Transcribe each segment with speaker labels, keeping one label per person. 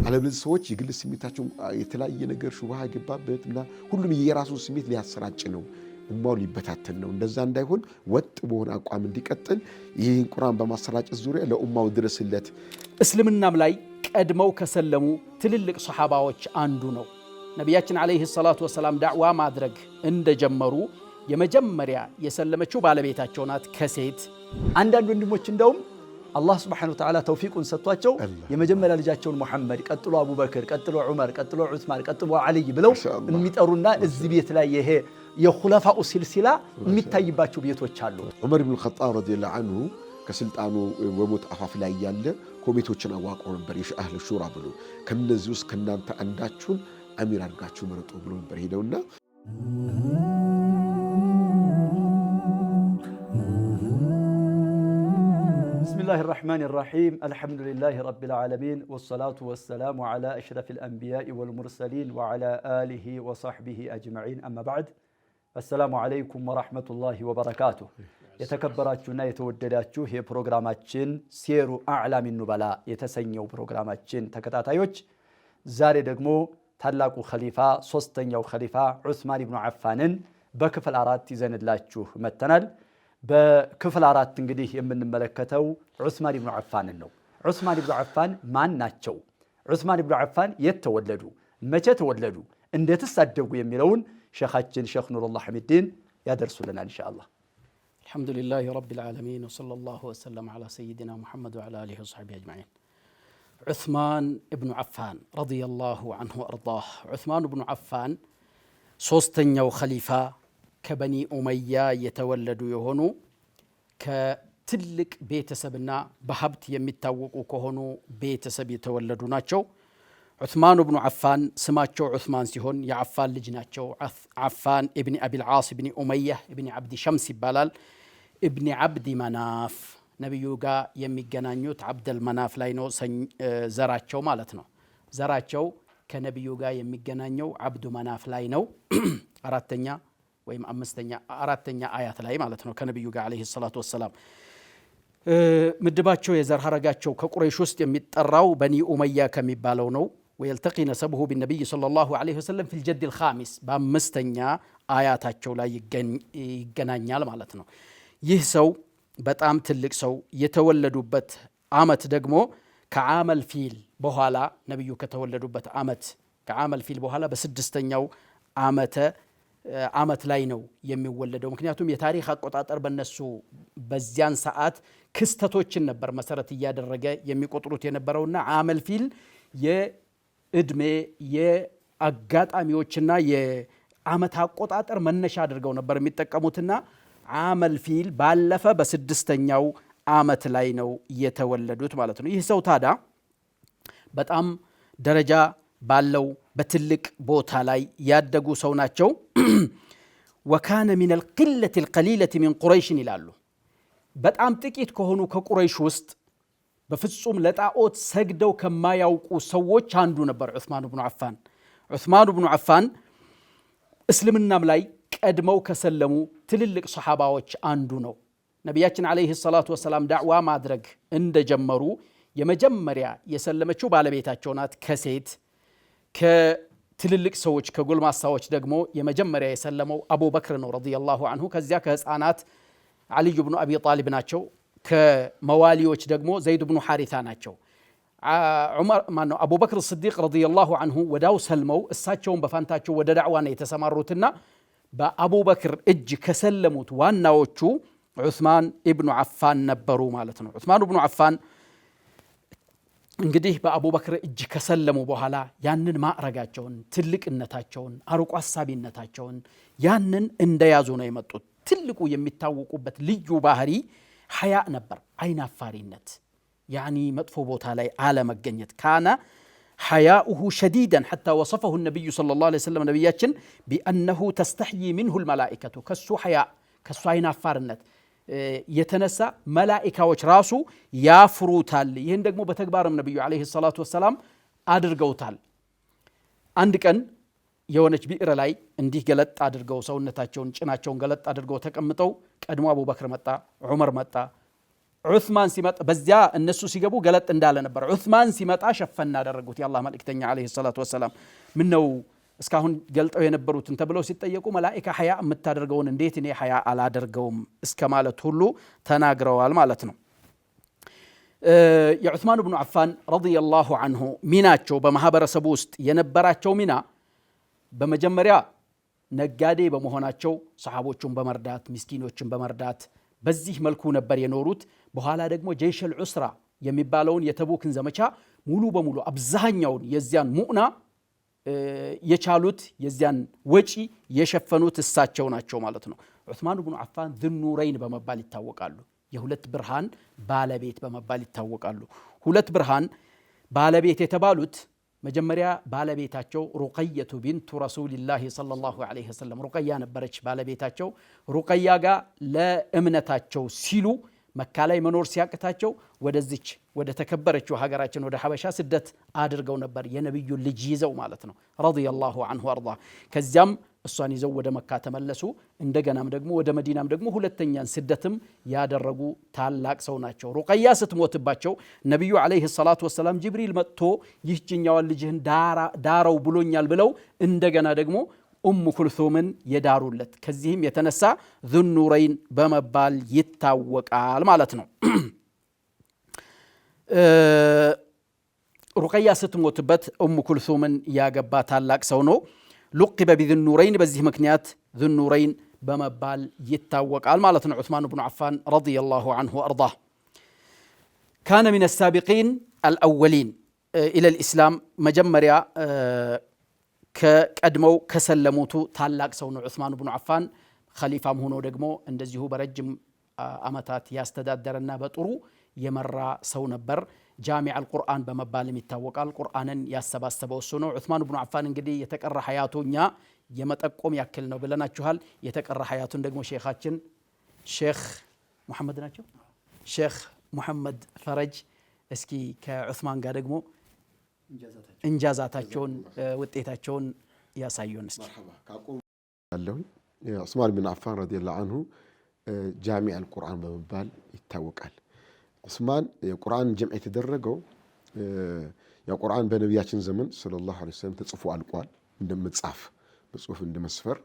Speaker 1: አለበለዚያ ሰዎች የግል ስሜታቸው የተለያየ ነገር ሹብሃ ይገባበትና ሁሉም የራሱን ስሜት ሊያሰራጭ ነው፣ ኡማው ሊበታተን ነው። እንደዛ እንዳይሆን ወጥ በሆነ አቋም እንዲቀጥል ይህን ቁርአን በማሰራጨት ዙሪያ ለኡማው ድረስለት።
Speaker 2: እስልምናም ላይ ቀድመው ከሰለሙ ትልልቅ ሱሐባዎች አንዱ ነው። ነቢያችን አለይሂ ሰላቱ ወሰላም ዳዕዋ ማድረግ እንደጀመሩ የመጀመሪያ የሰለመችው ባለቤታቸው ናት ከሴት።
Speaker 3: አንዳንድ ወንድሞች እንደውም አላህ ሱብሓነሁ ወተዓላ ተውፊቁን ሰጥቷቸው የመጀመሪያ ልጃቸውን ሙሐመድ፣ ቀጥሎ አቡበክር፣ ቀጥሎ ዑመር፣ ቀጥሎ ዑስማን፣ ቀጥሎ አልይ ብለው የሚጠሩና እዚህ ቤት ላይ ይሄ የኹለፋኡ ሲልሲላ የሚታይባቸው ቤቶች አሉ።
Speaker 1: ዑመር ኢብኑ ኸጣብ ረዲየላሁ ዐንሁ ከስልጣኑ ወሞት አፋፍ ላይ ያለ ኮሚቴዎችን አዋቅሮ ነበር፣ የአህለ ሹራ ብሎ ከነዚህ ውስጥ ከናንተ አንዳችሁን አሚር አድርጋችሁ መረጡ ብሎ ነበር ሄደውና
Speaker 3: بسم الله الرحمن الرحيم الحمد لله رب العالمين والصلاة والسلام على أشرف الأنبياء والمرسلين وعلى آله وصحبه أجمعين أما بعد السلام عليكم ورحمة الله وبركاته يتكبراتنا يتودداتشو هي برنامجين سير أعلام النبلاء يتسنيو برنامجين تكتاتايوش زاري دغمو ታላቁ ኸሊፋ ሶስተኛው ኸሊፋ ዑስማን ኢብኑ አፋንን በክፍል 4 ይዘንላችሁ መተናል። በክፍል 4 እንግዲህ የምንመለከተው ዑስማን ኢብኑ አፋንን ነው። ዑስማን ኢብኑ አፋን ማን ናቸው? ዑስማን ኢብኑ አፋን የት ተወለዱ? መቼ ተወለዱ? እንዴትስ አደጉ? የሚለውን ሸኻችን ሼኽ ኑሩላህ ሐሚዲን ያደርሱልናል ኢንሻአላህ።
Speaker 2: አልሐምዱሊላሂ ረቢል ዓለሚን ወሰለላሁ ወሰለም ዐላ ሰይይዲና ሙሐመድ ወዐላ አሊሂ ወሰሕቢሂ አጅመዒን። ዑስማን ኢብኑ አፋን ረዲየላሁ ዐንሁ ወአርዳህ። ዑስማን ኢብኑ አፋን ሶስተኛው ኸሊፋ ከበኒ ኡመያ የተወለዱ የሆኑ ከትልቅ ቤተሰብና በሀብት የሚታወቁ ከሆኑ ቤተሰብ የተወለዱ ናቸው። ዑስማን ኢብኑ አፋን ስማቸው ዑስማን ሲሆን የአፋን ልጅ ናቸው። አፋን ኢብኒ አቢል ዓስ ኢብኒ ኡመያ ኢብኒ ዓብዲ ሸምስ ይባላል። ኢብኒ ዓብዲ መናፍ ነቢዩ ጋር የሚገናኙት አብደል መናፍ ላይ ነው ዘራቸው ማለት ነው። ዘራቸው ከነቢዩ ጋር የሚገናኘው አብዱ መናፍ ላይ ነው። አራተኛ ወይም አራተኛ አያት ላይ ማለት ነው ከነቢዩ ጋር አለይሂ ሰላቱ ወሰላም። ምድባቸው የዘር ሐረጋቸው ከቁረይሽ ውስጥ የሚጠራው በኒ ኡመያ ከሚባለው ነው። ወየልተቂ ነሰብሁ ቢነቢይ ሰለላሁ ዐለይሂ ወሰለም ፊል ጀድ አልኻሚስ በአምስተኛ አያታቸው ላይ ይገናኛል ማለት ነው። ይህ ሰው በጣም ትልቅ ሰው የተወለዱበት አመት ደግሞ ከዓመል ፊል በኋላ ነብዩ ከተወለዱበት አመት ከዓመል ፊል በኋላ በስድስተኛው አመት ላይ ነው የሚወለደው። ምክንያቱም የታሪክ አቆጣጠር በነሱ በዚያን ሰዓት ክስተቶችን ነበር መሰረት እያደረገ የሚቆጥሩት የነበረውና ዓመል ፊል የእድሜ የአጋጣሚዎችና የአመት አቆጣጠር መነሻ አድርገው ነበር የሚጠቀሙትና ዓመል ፊል ባለፈ በስድስተኛው አመት ላይ ነው የተወለዱት ማለት ነው። ይህ ሰው ታዲያ በጣም ደረጃ ባለው በትልቅ ቦታ ላይ ያደጉ ሰው ናቸው። ወካነ ሚን አልቂለቲ አልቀሊለቲ ሚን ቁረይሽን ይላሉ። በጣም ጥቂት ከሆኑ ከቁረይሽ ውስጥ በፍጹም ለጣዖት ሰግደው ከማያውቁ ሰዎች አንዱ ነበር ዑስማን ኢብኑ አፋን። ዑስማን ኢብኑ አፋን እስልምናም ላይ ቀድመው ከሰለሙ ትልልቅ ሱሐባዎች አንዱ ነው። ነቢያችን አለይሂ ሰላቱ ወሰላም ዳዕዋ ማድረግ እንደጀመሩ የመጀመሪያ የሰለመችው ባለቤታቸው ናት ከሴት። ከትልልቅ ሰዎች ከጎልማሳዎች ደግሞ የመጀመሪያ የሰለመው አቡበክር ነው ረዲየላሁ ዐንሁ። ከዚያ ከህፃናት አልይ ብኑ አቢ ጣሊብ ናቸው። ከመዋሊዎች ደግሞ ዘይድ ብኑ ሐሪታ ናቸው። አቡበክር ስዲቅ ረዲየላሁ ዐንሁ ወዳው ሰልመው እሳቸውን በፋንታቸው ወደ ዳዕዋ ነው የተሰማሩትና በአቡበክር እጅ ከሰለሙት ዋናዎቹ ዑስማን ኢብኑ አፋን ነበሩ ማለት ነው። ዑስማን ኢብኑ አፋን እንግዲህ በአቡበክር እጅ ከሰለሙ በኋላ ያንን ማዕረጋቸውን፣ ትልቅነታቸውን፣ አርቆ አሳቢነታቸውን ያንን እንደያዙ ነው የመጡት። ትልቁ የሚታወቁበት ልዩ ባህሪ ሐያ ነበር፣ አይናፋሪነት፣ ያኒ መጥፎ ቦታ ላይ አለመገኘት። ካነ حياؤه شديدا حتى وصفه النبي صلى الله عليه وسلم نبياتشن بأنه تستحيي منه الملائكة كسو حياء كسو عين فارنت يتنسى ملائكة وشراسو يافروتال يهندق مو بتكبارم النبي عليه الصلاة والسلام أدرقوتال عندك أن يونج بئر لاي انديه قلت أدرقو سونتاتشون چناتشون قلت أدرقو تكمتو كأدمو أبو بكر متى عمر متى ዑስማን ሲመጣ በዚያ እነሱ ሲገቡ ገለጥ እንዳለ ነበር። ዑስማን ሲመጣ ሸፈን አደረጉት። የአላህ መልእክተኛ አለይሂ ሰላቱ ወሰላም ምን ነው እስካሁን ገልጠው የነበሩትን ተብለው ሲጠየቁ መላኢካ ሐያ የምታደርገውን እንዴት እኔ ሐያ አላደርገውም እስከ ማለት ሁሉ ተናግረዋል ማለት ነው። የዑስማን ብኑ አፋን ረዲየላሁ አንሁ ሚናቸው በማህበረሰቡ ውስጥ የነበራቸው ሚና በመጀመሪያ ነጋዴ በመሆናቸው ሰሓቦቹን በመርዳት ምስኪኖችን በመርዳት በዚህ መልኩ ነበር የኖሩት። በኋላ ደግሞ ጀይሸል ዑስራ የሚባለውን የተቡክን ዘመቻ ሙሉ በሙሉ አብዛኛውን የዚያን ሙዕና የቻሉት የዚያን ወጪ የሸፈኑት እሳቸው ናቸው ማለት ነው። ዑስማን ብኑ አፋን ዙኑረይን በመባል ይታወቃሉ። የሁለት ብርሃን ባለቤት በመባል ይታወቃሉ። ሁለት ብርሃን ባለቤት የተባሉት መጀመሪያ ባለቤታቸው ሩቀየቱ ቢንቱ ረሱልላህ ሰለላሁ ዐለይሂ ወሰለም ሩቀያ ነበረች ባለቤታቸው። ሩቀያ ጋር ለእምነታቸው ሲሉ መካ ላይ መኖር ሲያቅታቸው ወደዚች ወደ ተከበረችው ሀገራችን ወደ ሐበሻ ስደት አድርገው ነበር፣ የነብዩ ልጅ ይዘው ማለት ነው ረዲየላሁ ዐንሁ ወአርዳ። ከዚያም እሷን ይዘው ወደ መካ ተመለሱ። እንደገናም ደግሞ ወደ መዲናም ደግሞ ሁለተኛን ስደትም ያደረጉ ታላቅ ሰው ናቸው። ሩቀያ ስትሞትባቸው ነብዩ አለይሂ ሰላቱ ወሰላም ጅብሪል መጥቶ ይህችኛዋን ልጅህን ዳረው ብሎኛል ብለው እንደገና ደግሞ ኡሙ ኩልሱምን የዳሩለት። ከዚህም የተነሳ ዙኑረይን በመባል ይታወቃል ማለት ነው። ሩቀያ ስትሞትበት ኡሙ ኩልሱምን ያገባ ታላቅ ሰው ነው። ሉቂበ ቢዙኑረይን በዚህ ምክንያት ዙኑረይን በመባል ይታወቃል ማለት ነው። ዑስማን ብኑ አፋን ረዲየላሁ ዐንሁ ወአርዳህ ካነ ሚነ ሳቢቂን አልአወሊን ኢለል ኢስላም መጀመሪያ ከቀድመው ከሰለሙቱ ታላቅ ሰው ነው። ዑስማን ብኑ አፋን ኸሊፋም ሆኖ ደግሞ እንደዚሁ በረጅም ዓመታት ያስተዳደረና በጥሩ የመራ ሰው ነበር። ጃሚዕ አልቁርአን በመባልም ይታወቃል። ቁርአንን ያሰባሰበው እሱ ነው። ዑስማን ብኑ አፋን እንግዲህ የተቀራ ሐያቱ እኛ የመጠቆም ያክል ነው ብለናችኋል። የተቀራ ሐያቱን ደግሞ ሼኻችን ሼኽ ሙሐመድ ናቸው። ሼኽ ሙሐመድ ፈረጅ እስኪ ከዑስማን ጋር ደግሞ እንጃዛታቸውን ውጤታቸውን ያሳዩን እስኪ።
Speaker 1: ዑስማን ብን አፋን ረዲየላሁ ዐንሁ ጃሚዕ አልቁርአን በመባል ይታወቃል። ዑስማን የቁርአን ጀምዕ የተደረገው የቁርአን በነቢያችን ዘመን ሰለላሁ ዐለይሂ ወሰለም ተጽፎ አልቋል። እንደመጻፍ በጽሁፍ እንደመስፈር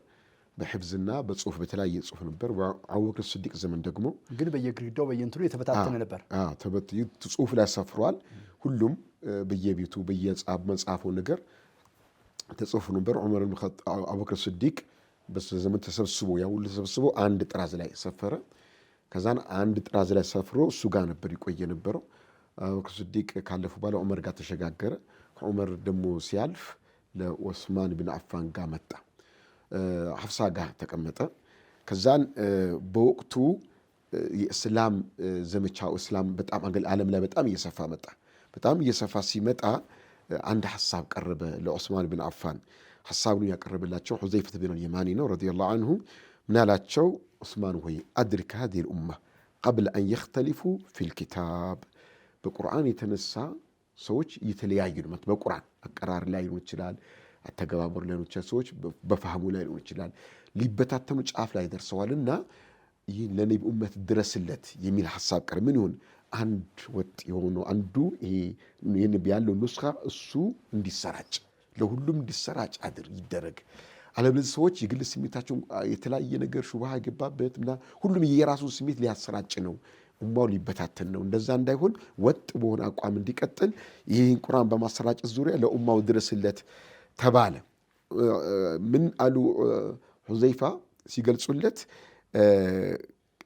Speaker 1: በሕፍዝና በጽሁፍ በተለያየ ጽሁፍ ነበር። በአቡበክር ስዲቅ ዘመን ደግሞ
Speaker 3: ግን በየግድግዳው በየእንትኑ የተበታተነ ነበር።
Speaker 1: ጽሁፍ ላይ ሰፍሯል። ሁሉም በየቤቱ በየመጽሐፈው ነገር ተጽፎ ነበር። ዑመር ብን ኸጣብ አቡበክር ስዲቅ በዘመን ተሰብስቦ ያ ሁሉ ተሰብስቦ አንድ ጥራዝ ላይ ሰፈረ። ከዛን አንድ ጥራዝ ላይ ሰፍሮ እሱ ጋር ነበር ይቆየ ነበረው። አቡበክር ስዲቅ ካለፉ በኋላ ዑመር ጋር ተሸጋገረ። ከዑመር ደግሞ ሲያልፍ ለዑስማን ብን አፋን ጋር መጣ። ሐፍሳ ጋር ተቀመጠ። ከዛን በወቅቱ የእስላም ዘመቻው እስላም በጣም ዓለም ላይ በጣም እየሰፋ መጣ። በጣም እየሰፋ ሲመጣ አንድ ሐሳብ ቀረበ ለዑስማን ብን አፋን። ሐሳቡን ያቀረበላቸው ሁዘይፈት ብን አልየማኒ ነው ረዲየላሁ ዐንሁ። ምን አላቸው? ዑስማን ሆይ አድሪክ ሃዚሂል ኡማ ቀብለ አን የኽተሊፉ ፊል ኪታብ። በቁርአን የተነሳ ሰዎች እየተለያዩ ነው። በቁርአን አቀራር ላይ ሊሆን ይችላል፣ አተገባበር ላይ ሊሆን ይችላል፣ ሰዎች በፋህሙ ላይ ሊሆን ይችላል፣ ሊበታተኑ ጫፍ ላይ ደርሰዋልና ይህን ለነቢ ኡመት ድረስለት የሚል ሐሳብ ቀረ። ምን ይሁን? አንድ ወጥ የሆነው አንዱ ይሄን ያለው ኑስኻ እሱ እንዲሰራጭ ለሁሉም እንዲሰራጭ ይደረግ። አለበለዚያ ሰዎች የግል ስሜታቸው የተለያየ ነገር ሹብሃ የገባበት እና ሁሉም የራሱን ስሜት ሊያሰራጭ ነው፣ ኡማው ሊበታተን ነው። እንደዛ እንዳይሆን ወጥ በሆነ አቋም እንዲቀጥል ይህን ቁርአን በማሰራጨት ዙሪያ ለኡማው ድረስለት ተባለ። ምን አሉ ሁዘይፋ ሲገልጹለት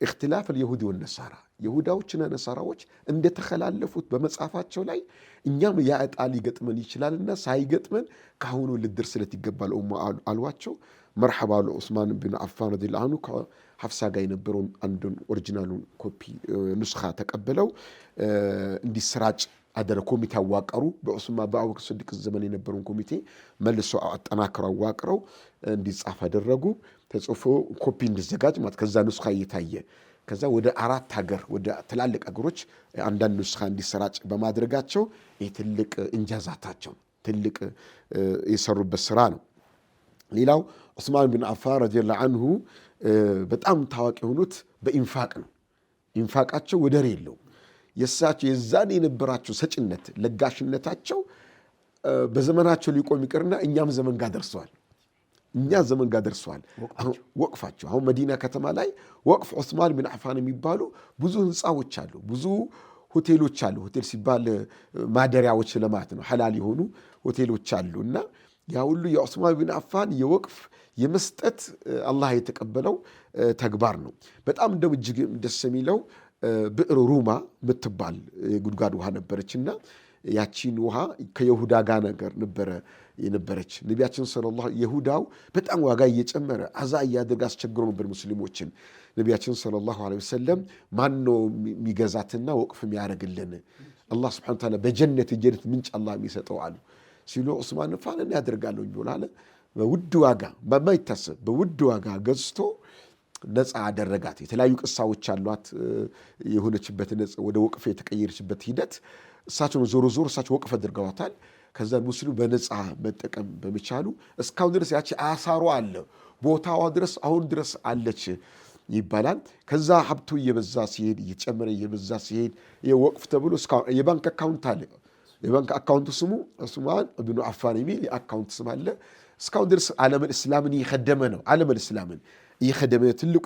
Speaker 1: اختلاف اليهود والنصارى ይሁዳዎችና ነሳራዎች እንደተከላለፉት በመጻፋቸው ላይ እኛም ያ ዕጣ ሊገጥመን ይችላልና ሳይገጥመን ካሁኑ ልድርስለት ይገባል አሏቸው። መርሐባ ለዑስማን ብን አፋን ረዲየላሁ ዐንሁ ከሐፍሳ ጋር የነበረውን አንዱን ኦሪጂናሉን ኮፒ ኑስኻ ተቀበለው እንዲሰራጭ አደረ። ኮሚቴ አዋቀሩ። በአቡበክር ስዲቅ ዘመን የነበረውን ኮሚቴ መልሶ አጠናክረው አዋቅረው እንዲጻፍ አደረጉ። ተጽፎ ኮፒ እንዲዘጋጅ ማለት ከዛ ኑስኻ እየታየ ከዛ ወደ 4 ሀገር ወደ ትላልቅ ሀገሮች አንዳንድ ኑስኻ እንዲሰራጭ በማድረጋቸው ይህ ትልቅ እንጃዛታቸው ትልቅ የሰሩበት ስራ ነው። ሌላው ዑስማን ብን አፋን ረዲየላሁ ዐንሁ በጣም ታዋቂ የሆኑት በኢንፋቅ ነው። ኢንፋቃቸው ወደር የለው። የሳቸው የዛን የነበራቸው ሰጭነት ለጋሽነታቸው በዘመናቸው ሊቆም ይቅርና እኛም ዘመን ጋር ደርሰዋል። ወቅፋቸው አሁን መዲና ከተማ ላይ ወቅፍ ዑስማን ቢን አፋን የሚባሉ ብዙ ህንፃዎች አሉ፣ ብዙ ሆቴሎች አሉ። ሆቴል ሲባል ማደሪያዎች ለማለት ነው፣ ሐላል የሆኑ ሆቴሎች አሉ። እና ያ ሁሉ የዑስማን ቢን አፋን የወቅፍ የመስጠት አላህ የተቀበለው ተግባር ነው። በጣም እንደው እጅግ ደስ የሚለው ብዕር ሩማ የምትባል ጉድጓድ ውሃ ነበረችና ያቺን ውሃ ከይሁዳ ጋር ነገር የነበረች ነቢያችን ሰለላሁ ይሁዳው በጣም ዋጋ እየጨመረ አዛ እያደረገ አስቸግሮ ነበር ሙስሊሞችን። ነቢያችን ሰለላሁ ዐለይሂ ወሰለም ማን ነው የሚገዛትና ወቅፍ የሚያደርግልን? አላህ ሱብሓነሁ ወተዓላ በጀነት የጀነት ምንጭ አላህ የሚሰጠው አሉ ሲሉ ዑስማን ፋን ያደርጋለሁ ይላል። በውድ ዋጋ በማይታሰብ በውድ ዋጋ ገዝቶ ነፃ አደረጋት። የተለያዩ ቅሳዎች አሏት የሆነችበት ወደ ወቅፍ የተቀየረችበት ሂደት። እሳቸው ዞሮ እሳቸው ወቅፍ አድርገዋታል። ከዛ ሙስሊሙ በነፃ መጠቀም በመቻሉ እስካሁን ድረስ ያቺ አሳሯ አለ ቦታዋ ድረስ አሁን ድረስ አለች ይባላል። ከዛ ሀብቱ እየበዛ ሲሄድ እየጨመረ እየበዛ ሲሄድ የወቅፍ ተብሎ እስካሁን የባንክ አካውንት አለ። የባንክ አካውንቱ ስሙ ዑስማን ኢብኑ አፋን የሚል የአካውንት ስም አለ። እስካሁን ድረስ ዓለምን እስላምን እየኸደመ ነው። ዓለምን እስላምን እየኸደመ ትልቁ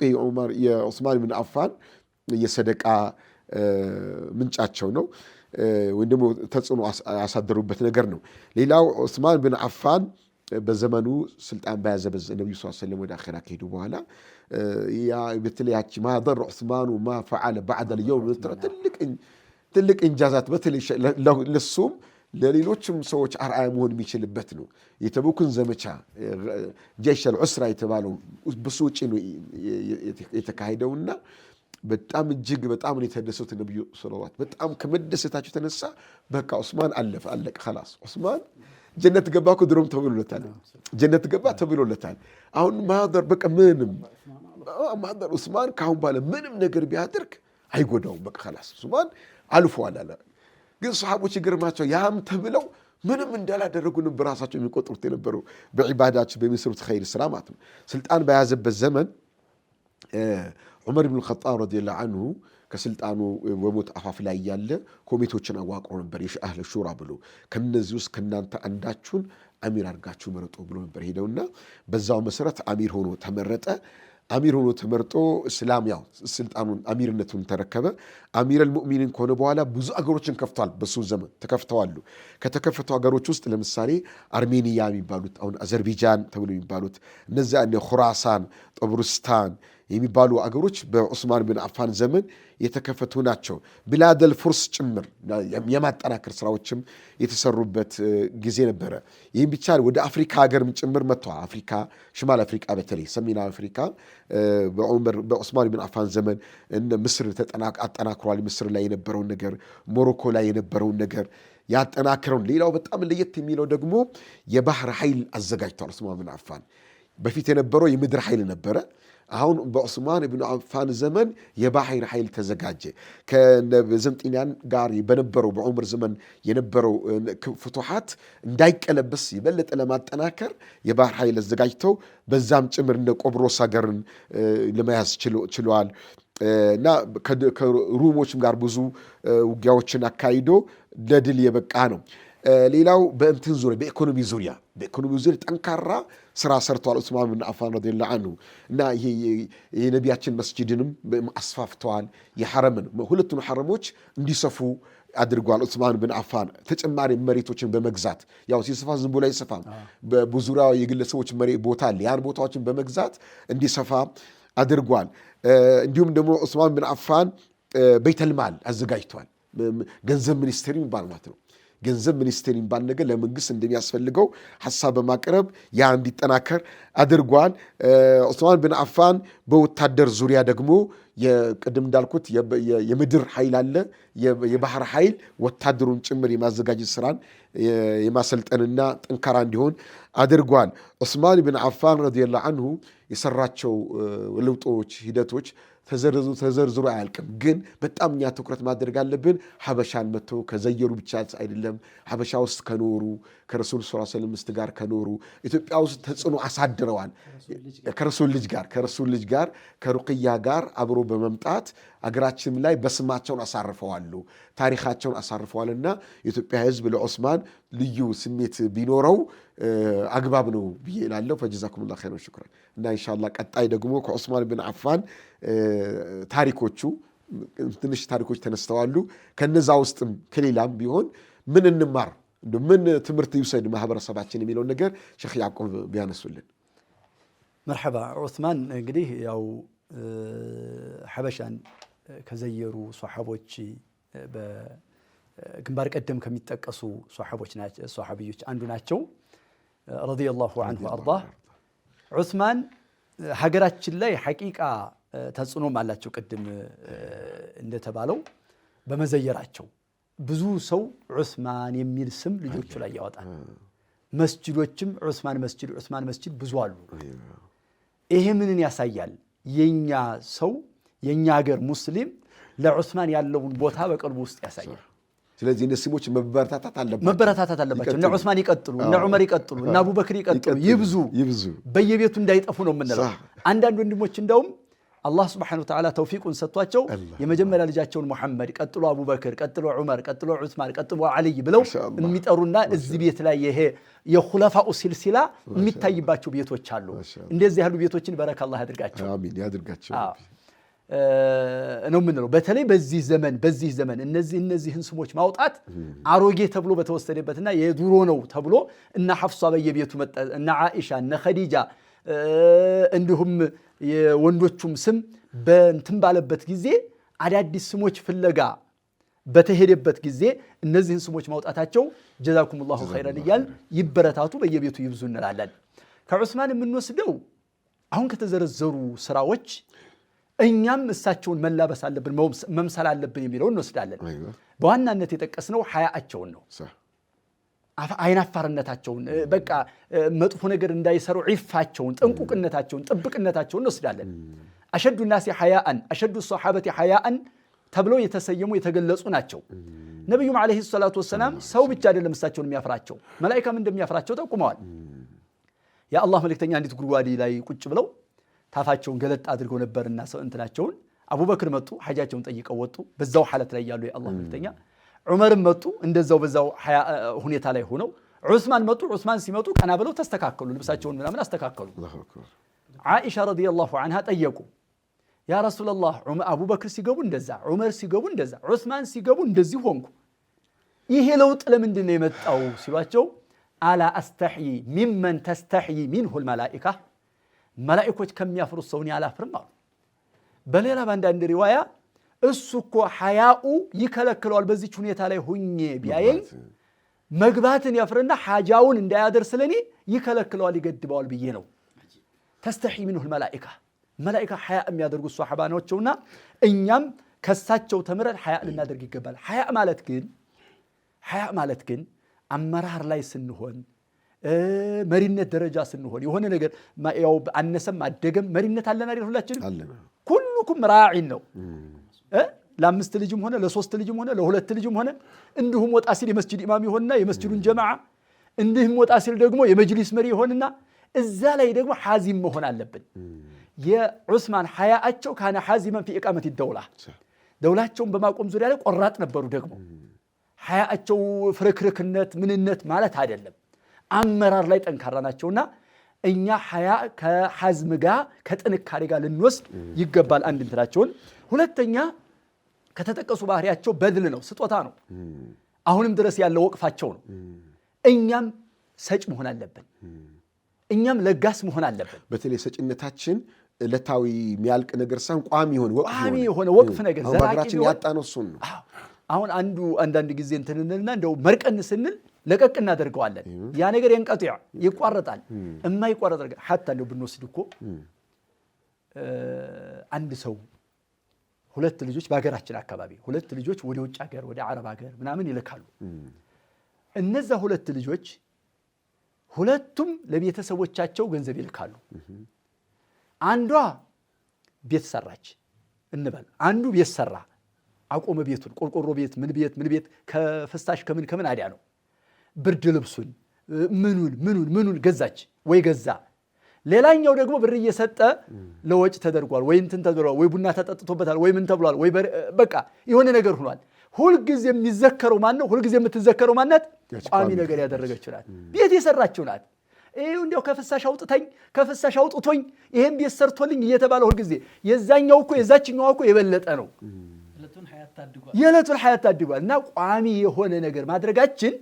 Speaker 1: የዑስማን ኢብኑ አፋን የሰደቃ ምንጫቸው ነው፣ ወይም ደግሞ ተጽዕኖ ያሳደሩበት ነገር ነው። ሌላው ዑስማን ብን አፋን በዘመኑ ስልጣን በያዘ ነቢዩ ስ ሰለም ወደ አኼራ ከሄዱ በኋላ በተለይ ያቺ ማደር ዑስማኑ ማ ፈዓለ ባዕደ ልየውም ትልቅ እንጃዛት በተለይ ለሱም ለሌሎችም ሰዎች አርአያ መሆን የሚችልበት ነው። የተቡክን ዘመቻ ጀይሸል ዑስራ የተባለው በሱ ውጭ ነው የተካሄደውና በጣም እጅግ በጣም ነው የተደሰቱት ነብዩ ሰለላሁ ዐለይሂ ወሰለም። በጣም ከመደሰታቸው የተነሳ በቃ ዑስማን አለፈ አለቀ خلاص ዑስማን ጀነት ገባ እኮ ድሮም ተብሎለታል። ጀነት ገባ ተብሎለታል። አሁን ማደር በቃ ምንም ማደር ዑስማን ካሁን ባለ ምንም ነገር ቢያደርግ አይጎዳውም። በቃ خلاص ዑስማን አልፏል አለ። ግን ሰሃቦች ይገርማቸው ያም ተብለው ምንም እንዳላደረጉ ነበር ራሳቸው የሚቆጥሩት የነበረው በዒባዳቸው በሚሰሩት ኸይር ስራ ማለት ነው። ስልጣን በያዘበት ዘመን ዑመር ብን ኸጣብ ረዲየላሁ ዐንሁ ከስልጣኑ በሞት አፋፍ ላይ ያለ ኮሚቴዎችን አዋቅሮ ነበር። የአህለ ሹራ ብሎ ከነዚህ ውስጥ ከናንተ አንዳችሁን አሚር አድርጋችሁ መረጡ ብሎ ነበር ሄደውና በዛው መሰረት አሚር ሆኖ ተመረጠ። አሚር ሆኖ ተመርጦ እስላም ያው ስልጣኑን አሚርነቱን ተረከበ። አሚር አልሙእሚኒን ከሆነ በኋላ ብዙ አገሮችን ከፍቷል። በሱ ዘመን ተከፍተዋሉ። ከተከፈቱ አገሮች ውስጥ ለምሳሌ አርሜኒያ የሚባሉት አሁን አዘርባይጃን ተብሎ የሚባሉት እነዚያ እነ ኹራሳን፣ ጠብሩስታን የሚባሉ አገሮች በዑስማን ብን አፋን ዘመን የተከፈቱ ናቸው። ቢላደል ፉርስ ጭምር የማጠናከር ስራዎችም የተሰሩበት ጊዜ ነበረ። ይህም ብቻ ወደ አፍሪካ ሀገርም ጭምር መጥተዋል። አፍሪካ ሽማል አፍሪካ በተለይ ሰሜናዊ አፍሪካ በዑስማን ብን አፋን ዘመን ምስር አጠናክሯል። ምስር ላይ የነበረውን ነገር፣ ሞሮኮ ላይ የነበረውን ነገር ያጠናክረውን። ሌላው በጣም ለየት የሚለው ደግሞ የባህር ኃይል አዘጋጅተዋል ዑስማን ብን አፋን። በፊት የነበረው የምድር ኃይል ነበረ። አሁን በዑስማን ብን አፋን ዘመን የባህር ኃይል ተዘጋጀ። ከዘምጢንያን ጋር በነበረው በዑመር ዘመን የነበረው ፍቱሓት እንዳይቀለበስ የበለጠ ለማጠናከር የባህር ኃይል አዘጋጅተው በዛም ጭምር እንደ ቆብሮስ ሀገርን ለመያዝ ችለዋል እና ከሩሞችም ጋር ብዙ ውጊያዎችን አካሂዶ ለድል የበቃ ነው። ሌላው በእንትን ዙሪያ በኢኮኖሚ ዙሪያ ጠንካራ ስራ ሰርተዋል ዑስማን ብን አፋን ረዲየላሁ ዐንሁ እና ይሄ የነቢያችን መስጂድንም አስፋፍተዋል። የሐረምን ሁለቱን ሐረሞች እንዲሰፉ አድርጓል ዑስማን ብን አፋን። ተጨማሪ መሬቶችን በመግዛት ያው ሲሰፋ ዝም ብሎ አይሰፋም። በዙሪያው የግለሰቦች ቦታ አለ። ያን ቦታዎችን በመግዛት እንዲሰፋ አድርጓል። እንዲሁም ደግሞ ዑስማን ብን አፋን ቤተልማል አዘጋጅቷል። ገንዘብ ሚኒስቴር የሚባል ማለት ነው። ገንዘብ ሚኒስቴር የሚባል ነገር ለመንግስት እንደሚያስፈልገው ሐሳብ በማቅረብ ያ እንዲጠናከር አድርጓል። ዑስማን ብን አፋን በወታደር ዙሪያ ደግሞ ቅድም እንዳልኩት የምድር ኃይል አለ፣ የባህር ኃይል ወታደሩን ጭምር የማዘጋጀት ስራን የማሰልጠንና ጠንካራ እንዲሆን አድርጓል። ዑስማን ብን አፋን ረዲየላሁ ዐንሁ የሰራቸው ለውጦች፣ ሂደቶች ተዘርዝሮ አያልቅም። ግን በጣም እኛ ትኩረት ማድረግ አለብን። ሀበሻን መጥተው ከዘየሩ ብቻ አይደለም፣ ሀበሻ ውስጥ ከኖሩ ከረሱል ሰለላሁ ዐለይሂ ወሰለም ጋር ከኖሩ ኢትዮጵያ ውስጥ ተጽዕኖ አሳድረዋል። ከረሱል ልጅ ጋር ከሩቅያ ጋር አብሮ በመምጣት አገራችንም ላይ በስማቸውን አሳርፈዋል ታሪካቸውን አሳርፈዋልና የኢትዮጵያ ህዝብ ለዑስማን ልዩ ስሜት ቢኖረው አግባብ ነው ብዬ እላለሁ። ፈጀዛኩሙላሁ ኸይረን ሽክራን። እና ኢንሻአላህ ቀጣይ ደግሞ ከዑስማን ብን አፋን ታሪኮቹ ትንሽ ታሪኮች ተነስተዋል። ከነዛ ውስጥም ከሌላም ቢሆን ምን እንማር ምን ትምህርት ይውሰድ ማህበረሰባችን የሚለው ነገር ሼክ ያዕቆብ ቢያነሱልን።
Speaker 3: መርሐባ። ዑስማን እንግዲህ ያው ሐበሻን ከዘየሩ ሷሐቦች በግንባር ቀደም ከሚጠቀሱ ሷሐቢዮች አንዱ ናቸው። ረዲየላሁ ዐንሁ ወአርዳህ። ዑስማን ሀገራችን ላይ ሐቂቃ ተጽዕኖም አላቸው። ቅድም እንደተባለው በመዘየራቸው ብዙ ሰው ዑስማን የሚል ስም ልጆቹ ላይ ያወጣል። መስጂዶችም ዑስማን መስጂድ ብዙ አሉ። ይሄ ምንን ያሳያል? የኛ ሰው የኛ ሀገር ሙስሊም ለዑስማን ያለውን ቦታ በቀልቡ ውስጥ ያሳያል።
Speaker 1: ስለዚህ እነዚህ ስሞች መበረታታት አለባቸው። እነ ዑስማን ይቀጥሉ፣ እነ ዑመር ይቀጥሉ፣ እነ አቡበክር ይቀጥሉ፣ ይብዙ፣ በየቤቱ እንዳይጠፉ ነው የምንለው። አንዳንድ ወንድሞች እንደውም አላህ ስብሓነሁ ወተዓላ ተውፊቁን ሰጥቷቸው የመጀመሪያ ልጃቸውን ሙሐመድ፣ ቀጥሎ አቡበክር፣ ቀጥሎ ዑመር፣ ቀጥሎ ዑስማን፣ ቀጥሎ አልይ ብለው የሚጠሩና እዚህ ቤት ላይ ይሄ የኹለፋኡ ሲልሲላ የሚታይባቸው ቤቶች አሉ። እንደዚህ ያሉ ቤቶችን በረካ አላህ ያድርጋቸው፣ አሚን ያድርጋቸው
Speaker 3: ነው የምንለው። በተለይ በዚህ ዘመን እነዚህን ስሞች ማውጣት አሮጌ ተብሎ በተወሰደበትና የድሮ ነው ተብሎ እና ሐፍሷ በየቤቱ መጣ እና ዓኢሻ እና ኸዲጃ እንዲሁም የወንዶቹም ስም በእንትን ባለበት ጊዜ አዳዲስ ስሞች ፍለጋ በተሄደበት ጊዜ እነዚህን ስሞች ማውጣታቸው ጀዛኩሙላሁ ኸይረን እያል ይበረታቱ፣ በየቤቱ ይብዙ እንላለን። ከዑስማን የምንወስደው አሁን ከተዘረዘሩ ስራዎች እኛም እሳቸውን መላበስ አለብን መምሰል አለብን የሚለውን እንወስዳለን። በዋናነት የጠቀስነው ሐያአቸውን ነው። አይናፋርነታቸውን፣ በቃ መጥፎ ነገር እንዳይሰሩ ዒፋቸውን፣ ጥንቁቅነታቸውን፣ ጥብቅነታቸውን እንወስዳለን። አሸዱ ናሲ ሐያአን አሸዱ ሶሓበቲ ሐያአን ተብለው የተሰየሙ የተገለጹ ናቸው። ነቢዩም ዓለይሂ ሰላቱ ወሰላም ሰው ብቻ አይደለም እሳቸውን የሚያፍራቸው መላኢካም እንደሚያፍራቸው ጠቁመዋል። የአላህ መልእክተኛ አንዲት ጉድጓድ ላይ ቁጭ ብለው ታፋቸውን ገለጥ አድርገው ነበርና ሰው እንትናቸውን አቡበክር መጡ፣ ሐጃቸውን ጠይቀው ወጡ። በዛው ሐለት ላይ ያሉ የአላህ መልእክተኛ ዑመርም መጡ፣ እንደዛው በዛው ሁኔታ ላይ ሆነው ዑስማን መጡ። ዑስማን ሲመጡ ቀና ብለው ተስተካከሉ፣ ልብሳቸውን ምናምን አስተካከሉ። ዓኢሻ ረዲየላሁ ዐንሃ ጠየቁ፣ ያ ረሱላላህ አቡበክር ሲገቡ እንደዛ፣ ዑመር ሲገቡ እንደዛ፣ ዑስማን ሲገቡ እንደዚህ ሆንኩ፣ ይሄ ለውጥ ለምንድን ነው የመጣው ሲሏቸው አላ አስተሕይ ሚመን ተስተሕይ ሚንሁል መላኢካ፣ መላኢኮች ከሚያፍሩት ሰውን ያላፍርም አሉ። በሌላ በአንዳንድ ሪዋያ እሱ እኮ ሐያኡ ይከለክለዋል፣ በዚች ሁኔታ ላይ ሁኜ ቢያየኝ መግባትን ያፍርና ሓጃውን እንዳያደርስ ለኔ ይከለክለዋል፣ ይገድበዋል ብዬ ነው። ተስተሕይ ሚንሁል መላኢካ፣ መላኢካ ሐያ የሚያደርጉት ሷሐባ ናቸውና እኛም ከሳቸው ተምረን ሐያ ልናደርግ ይገባል። ሐያ ማለት ግን አመራር ላይ ስንሆን መሪነት ደረጃ ስንሆን የሆነ ነገር ያው አነሰም አደገም መሪነት አለን አይደል? ሁላችንም ኩሉኩም ራዒን ነው። ለአምስት ልጅም ሆነ ለሶስት ልጅም ሆነ ለሁለት ልጅም ሆነ እንዲሁም ወጣ ሲል የመስጂድ ኢማም ይሆንና የመስጂዱን ጀማዓ እንዲሁም ወጣ ሲል ደግሞ የመጅሊስ መሪ ይሆንና እዛ ላይ ደግሞ ሐዚም መሆን አለብን። የዑስማን ሐያአቸው ካነ ሐዚመን ፊ ኢቃመት ደውላ፣ ደውላቸውን በማቆም ዙሪያ ላይ ቆራጥ ነበሩ። ደግሞ ሐያአቸው ፍርክርክነት ምንነት ማለት አይደለም፣ አመራር ላይ ጠንካራ ናቸውና እኛ ሐያ ከሐዝም ጋር ከጥንካሬ ጋር ልንወስድ ይገባል። አንድ እንትናቸውን። ሁለተኛ ከተጠቀሱ ባህሪያቸው በድል ነው፣ ስጦታ ነው። አሁንም ድረስ ያለው ወቅፋቸው ነው። እኛም ሰጭ መሆን አለብን፣ እኛም ለጋስ መሆን አለብን።
Speaker 1: በተለይ ሰጭነታችን ዕለታዊ የሚያልቅ ነገር ሳይሆን ቋሚ
Speaker 3: የሆነ ወቅፍ ነገር
Speaker 1: ሀገራችን ያጣነው እሱን ነው።
Speaker 3: አሁን አንዳንድ ጊዜ እንትንልና እንደው መርቀን ስንል ለቀቅ እናደርገዋለን። ያ ነገር የንቀጥያ ይቋረጣል። የማይቋረጥ ነገር ሐታ እንደው ብንወስድ እኮ አንድ ሰው ሁለት ልጆች በሀገራችን አካባቢ ሁለት ልጆች ወደ ውጭ ሀገር ወደ አረብ ሀገር ምናምን ይልካሉ። እነዛ ሁለት ልጆች ሁለቱም ለቤተሰቦቻቸው ገንዘብ ይልካሉ። አንዷ ቤት ሰራች እንበል፣ አንዱ ቤት ሰራ አቆመ፣ ቤቱን ቆርቆሮ ቤት ምን ቤት ከፍስታሽ ከምን አዲያ ነው። ብርድ ልብሱን ምኑን ገዛች ወይ ገዛ። ሌላኛው ደግሞ ብር እየሰጠ ለወጭ ተደርጓል ወይ እንትን ተደርጓል ወይ ቡና ተጠጥቶበታል ወይ ምን ተብሏል ወይ በቃ የሆነ ነገር ሆኗል። ሁልጊዜ የሚዘከረው ማን ነው? ሁልጊዜ የምትዘከረው ማናት? ቋሚ ነገር ያደረገችው ናት። ቤት የሰራችው ናት። ይሄው እንዲያው ከፍሳሽ አውጥቶኝ ይሄን ቤት ሰርቶልኝ እየተባለ ሁልጊዜ የዛኛው እኮ የዛችኛው እኮ የበለጠ ነው። የዕለቱን ሐያት ታድጓል። እና ቋሚ የሆነ ነገር ማድረጋችን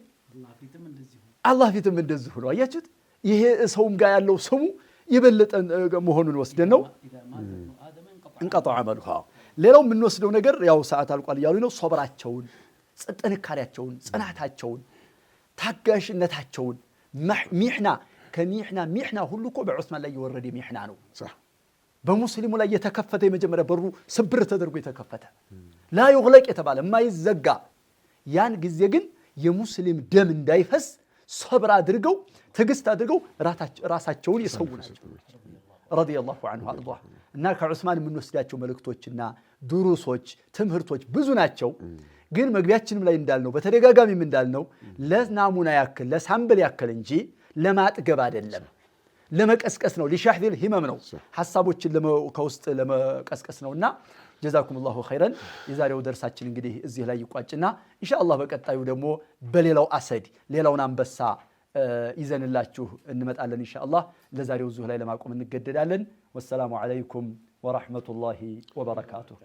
Speaker 3: አላህ ፊትም እንደዚሁ ነው። አያችሁት? ይሄ ሰውም ጋር ያለው ስሙ የበለጠ መሆኑን ወስደን ነው እንቀጣ አመሉሃ። ሌላው የምንወስደው ነገር ያው ሰዓት አልቋል እያሉ ነው። ሶብራቸውን፣ ጥንካሬያቸውን፣ ጽናታቸውን፣ ታጋሽነታቸውን ሚሕና ሁሉ እኮ በዑስማን ላይ የወረደ ሚሕና ነው። በሙስሊሙ ላይ የተከፈተ የመጀመሪያ በሩ ስብር ተደርጎ የተከፈተ ላ ይغለቅ የተባለ የማይዘጋ ያን ጊዜ ግን የሙስሊም ደም እንዳይፈስ ሰብር አድርገው ትዕግስት አድርገው ራሳቸውን የሰው ናቸው ረዲየላሁ ዐንሁ አርዷ። እና ከዑስማን የምንወስዳቸው መልእክቶችና ድሩሶች ትምህርቶች ብዙ ናቸው። ግን መግቢያችንም ላይ እንዳልነው በተደጋጋሚም እንዳልነው ለናሙና ያክል ለሳምብል ያክል እንጂ ለማጥገብ አይደለም፣ ለመቀስቀስ ነው። ሊሻህዲል ሂመም ነው፣ ሐሳቦችን ከውስጥ ለመቀስቀስ ነውና ጀዛኩሙላሁ ኸይረን። የዛሬው ደርሳችን እንግዲህ እዚህ ላይ ይቋጭና ኢንሻአላህ በቀጣዩ ደግሞ በሌላው አሰድ ሌላውን አንበሳ ይዘንላችሁ እንመጣለን ኢንሻአላህ። ለዛሬው እዚህ ላይ ለማቆም እንገደዳለን። ወሰላሙ ዐለይኩም ወራህመቱላሂ ወበረካቱሁ።